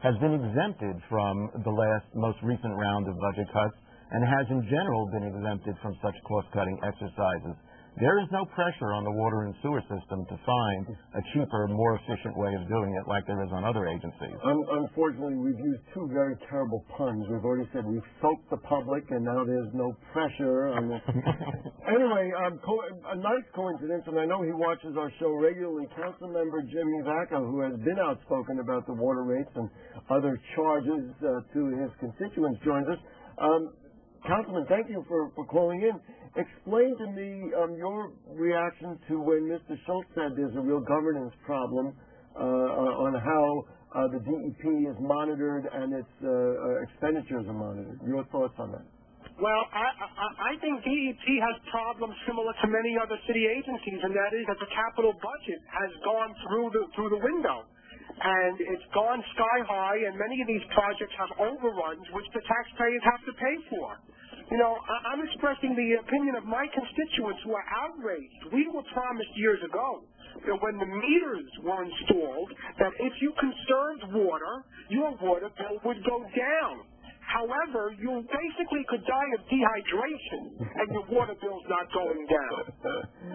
has been exempted from the most recent round of budget cuts and has in general been exempted from such cost-cutting exercises. There is no pressure on the water and sewer system to find a cheaper, more efficient way of doing it like there is on other agencies. Unfortunately, we've used two very terrible puns. We've already said we've soaked the public, and now there's no pressure. Anyway, a nice coincidence, and I know he watches our show regularly, Councilmember Jimmy Vacca, who has been outspoken about the water rates and other charges to his constituents, joins us. Councilman, thank you for calling in. Explain to me your reaction to when Mr. Schultz said there's a real governance problem on how the DEP is monitored and its expenditures are monitored. Your thoughts on that? Well, I think DEP has problems similar to many other city agencies, and that is that the capital budget has gone through the window. And it's gone sky high, and many of these projects have overruns, which the taxpayers have to pay for. You know, I'm expressing the opinion of my constituents who are outraged. We were promised years ago that when the meters were installed, that if you conserved water, your water bill would go down. However, you basically could die of dehydration and your water bill's not going down.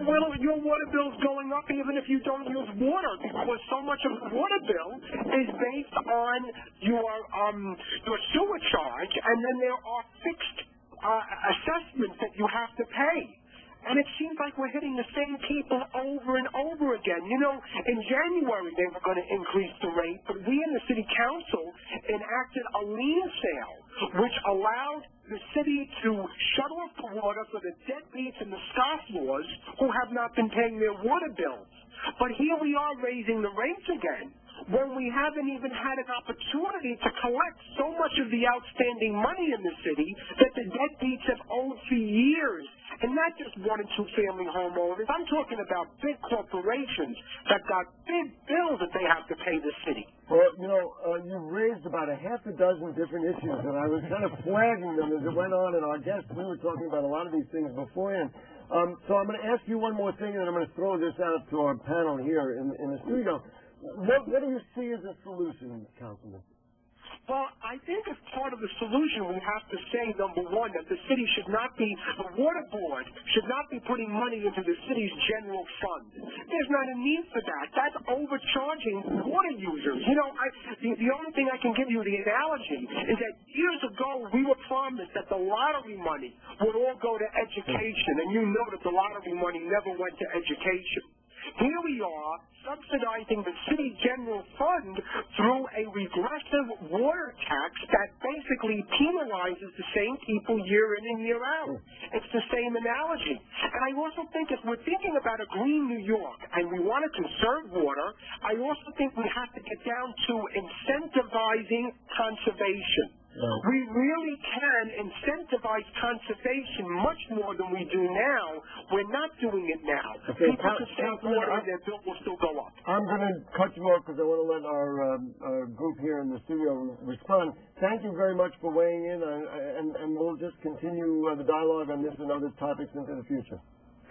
Well, your water bill's going up even if you don't use water, because so much of the water bill is based on your sewer charge, and then there are fixed assessments that you have to pay. And it seems like we're hitting the same people over and over again. You know, in January they were going to increase the rate, but we in the city council enacted a lien sale, which allowed the city to shut off the water for the deadbeats and the scofflaws who have not been paying their water bills. But here we are raising the rates again, when we haven't even had an opportunity to collect so much of the outstanding money in the city that the deadbeats have owed for years. And not just one and two family homeowners. I'm talking about big corporations that got big bills that they have to pay the city. Well, you know, you've raised about a half a dozen different issues, and I was kind of flagging them as it went on, and our guests, we were talking about a lot of these things beforehand. So I'm going to ask you one more thing, and then I'm going to throw this out to our panel here in the studio. What do you see as a solution, Councilman? Well, I think as part of the solution, we have to say, number one, that the city should not be, the water board should not be putting money into the city's general fund. There's not a need for that. That's overcharging water users. You know, the only thing I can give you the analogy is that years ago we were promised that the lottery money would all go to education, and you know that the lottery money never went to education. Here we are, subsidizing the city general fund through a regressive water tax that basically penalizes the same people year in and year out. It's the same analogy. And I also think if we're thinking about a green New York and we want to conserve water, I also think we have to get down to incentivizing conservation. We really can incentivize conservation much more than we do now. We're not doing it now. Okay, people can save water and their bill will still go up. I'm going to cut you off because I want to let our group here in the studio respond. Thank you very much for weighing in, and we'll just continue the dialogue on this and other topics into the future.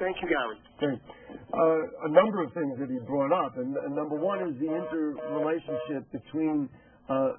Thank you, Gary. Okay. A number of things that he brought up, and number one is the interrelationship between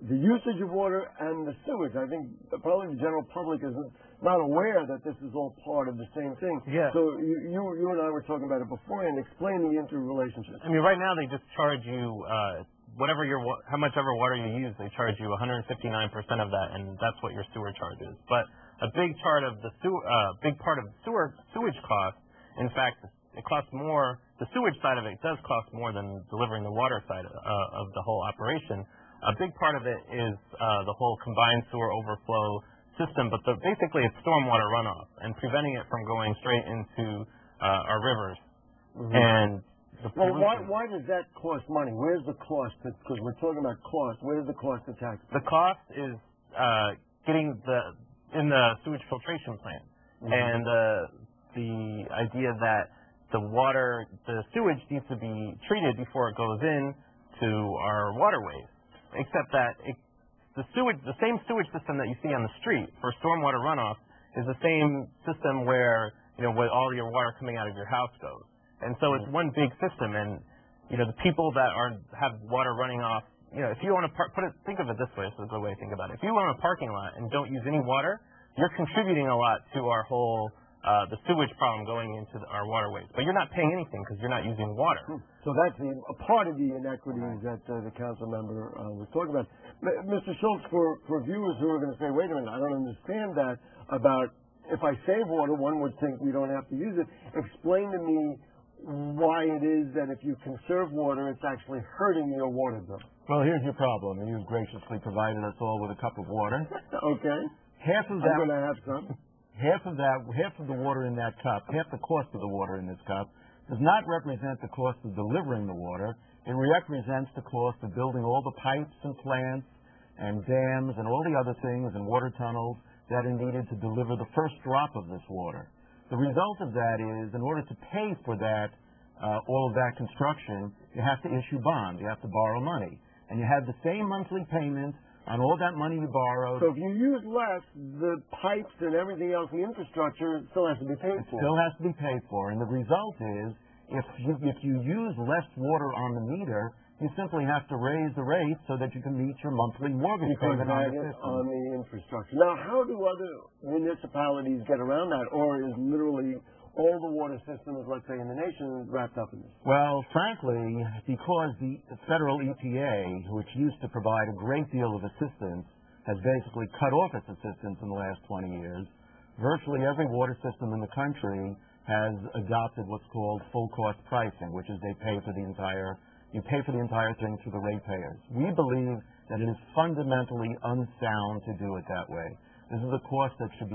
the usage of water and the sewage. I think probably the general public is not aware that this is all part of the same thing. Yeah. So you and I were talking about it before, and explain the interrelationship. I mean, right now they just charge you how much ever water you use. They charge you 159% of that, and that's what your sewer charge is. But a big part of the sewage cost, in fact, it costs more. The sewage side of it does cost more than delivering the water side of the whole operation. A big part of it is the whole combined sewer overflow system, but basically it's stormwater runoff and preventing it from going straight into our rivers. Mm-hmm. And why does that cost money? Where's the cost? Because we're talking about cost. Where's the cost to tax? The cost is getting in the sewage filtration plant, mm-hmm. and the idea that the sewage needs to be treated before it goes in to our waterways. Except that the same sewage system that you see on the street for stormwater runoff is the same system where, where all your water coming out of your house goes. And so it's one big system, and, the people that have water running off, if you own a think of it this way. This is a good way to think about it. If you own a parking lot and don't use any water, you're contributing a lot to our whole the sewage problem going into our waterways. But you're not paying anything because you're not using water. So that's a part of the inequities that the council member was talking about. Mr. Schultz, for viewers who are going to say, wait a minute, I don't understand that about if I save water, one would think we don't have to use it. Explain to me why it is that if you conserve water, it's actually hurting your water bill. Well, here's your problem. You've graciously provided us all with a cup of water. Okay. Half of that. I'm going to have some. Half of the water in that cup, half the cost of the water in this cup, does not represent the cost of delivering the water. It represents the cost of building all the pipes and plants and dams and all the other things and water tunnels that are needed to deliver the first drop of this water. The result of that is, in order to pay for that, all of that construction, you have to issue bonds. You have to borrow money. And you have the same monthly payments on all that money you borrowed. So if you use less, the pipes and everything else, the infrastructure, still has to be paid for. It still has to be paid for. And the result is, if you use less water on the meter, you simply have to raise the rate so that you can meet your monthly mortgage payment on the system. On the infrastructure. Now, how do other municipalities get around that? Or is literally all the water systems, let's say, in the nation wrapped up in this? Well, frankly, because the federal EPA, which used to provide a great deal of assistance, has basically cut off its assistance in the last 20 years, virtually every water system in the country has adopted what's called full cost pricing, which is you pay for the entire thing through the ratepayers. We believe that it is fundamentally unsound to do it that way. This is a cost that should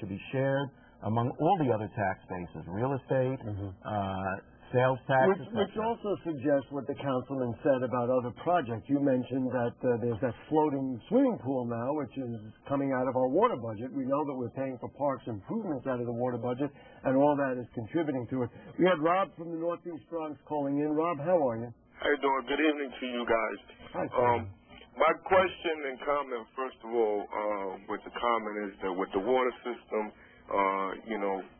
be shared among all the other tax bases: real estate, sales tax, which also suggests what the councilman said about other projects. You mentioned that there's that floating swimming pool now, which is coming out of our water budget. We know that we're paying for parks improvements out of the water budget, and all that is contributing to it. We had Rob from the Northeast Bronx calling in. Rob, how are you? How you doing? Good evening to you guys. Hi, my question and comment, first of all, with the comment is that with the water system,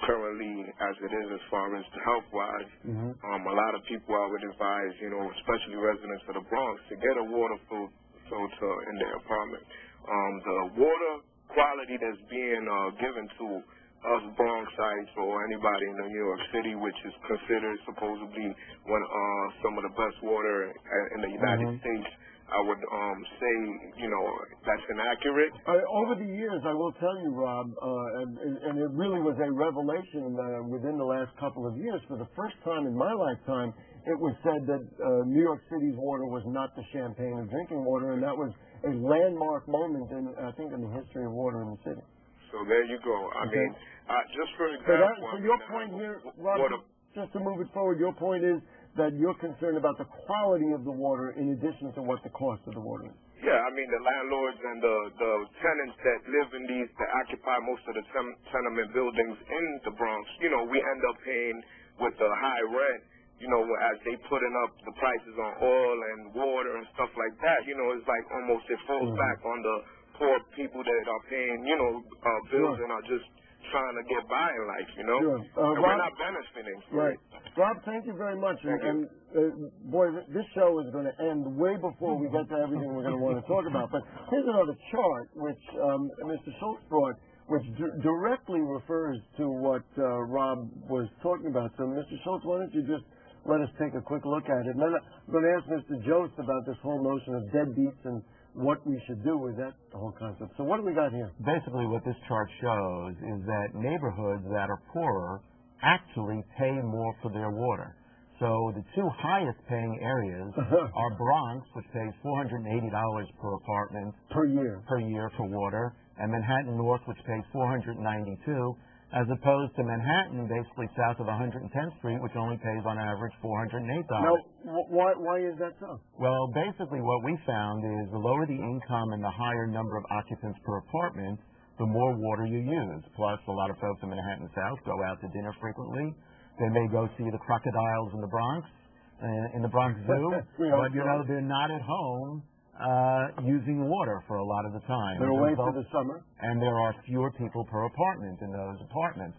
currently as it is as far as the health-wise, a lot of people I would advise, especially residents of the Bronx, to get a water filter in their apartment. The water quality that's being given to us Bronxites or anybody in New York City, which is considered supposedly some of the best water in the United States, I would say, that's inaccurate. Over the years, I will tell you, Rob, and it really was a revelation within the last couple of years. For the first time in my lifetime, it was said that New York City's water was not the champagne of drinking water, and that was a landmark moment, I think, in the history of water in the city. So there you go. I mean, just for example... So your point here, Rob, just to move it forward, your point is that you're concerned about the quality of the water in addition to what the cost of the water is. Yeah, I mean, the landlords and the tenants that live in these, that occupy most of the tenement buildings in the Bronx, we end up paying with the high rent, as they putting up the prices on oil and water and stuff like that. It's like almost it falls back on the poor people that are paying, bills and are just trying to get by in life, and Rob, we're not benefiting. Right. Rob, thank you very much. Boy, this show is going to end way before we get to everything we're going to want to talk about. But here's another chart which Mr. Schultz brought, which directly refers to what Rob was talking about. So, Mr. Schultz, why don't you just let us take a quick look at it. And then I'm going to ask Mr. Jost about this whole notion of deadbeats and what we should do with that whole concept. So what do we got here? Basically what this chart shows is that neighborhoods that are poorer actually pay more for their water. So the two highest paying areas are Bronx, which pays $480 per apartment per year for water, and Manhattan North, which pays $492, as opposed to Manhattan, basically south of 110th Street, which only pays on average $408. Now, why is that so? Well, basically what we found is the lower the income and the higher number of occupants per apartment, the more water you use. Plus, a lot of folks in Manhattan South go out to dinner frequently. They may go see the crocodiles in the Bronx Zoo, but they're not at home using water for a lot of the time. They're away for the summer. And there are fewer people per apartment in those apartments.